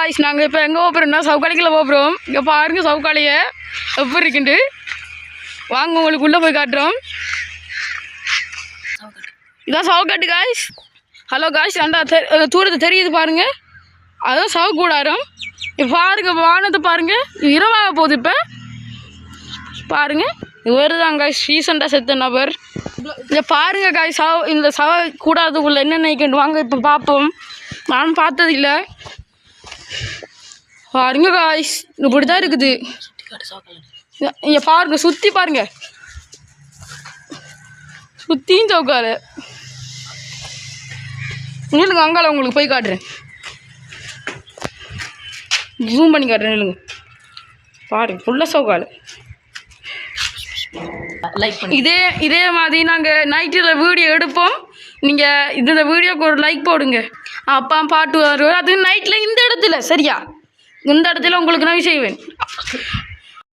Guys நாங்கள் இப்போ எங்கே போகிறோம்னா சவுக்காலிக்குள்ளே போகிறோம். இங்கே பாருங்க சவுக்காலியை எப்படி இருக்குண்டு. வாங்க உங்களுக்கு உள்ளே போய் காட்டுறோம். இதான் சவுக்காட்டு காய்ஸ். ஹலோ காய்ஸ், ரெண்டா தூரத்தை தெரியுது பாருங்கள், அதுதான் சவு கூடாரம். இப்போ பாருங்க வானத்தை பாருங்கள், இரவாக போகுது. இப்போ பாருங்கள் இவர் தான் காய்ஸ் ரீசெண்டாக செத்த நபர். இதை பாருங்க காய்ஸ், இந்த சவ கூடாதுக்குள்ளே என்ன நினைக்கிட்டு வாங்க இப்போ பார்ப்போம். நானும் பார்த்ததில்லை. பாருங்க காய்ஸ் இப்படி தான் இருக்குது. இங்கே பாருங்க, சுற்றி பாருங்க, சுற்றியும் சவுக்கால். நில்லுங்க, அங்கால உங்களுக்கு போய் காட்டுறேன், ஜூம் பண்ணி காட்டுறேன். நில்லுங்க பாருங்க, ஃபுல்லாக சவுக்கால். இதே மாதிரி நாங்கள் நைட்டில் வீடியோ எடுப்போம். நீங்கள் இந்த வீடியோக்கு ஒரு லைக் போடுங்க, அப்பா பாட்டு வரும். அது நைட்டில் இந்த இடத்துல சரியா, இந்த இடத்துல உங்களுக்கு நான் செய்வேன்.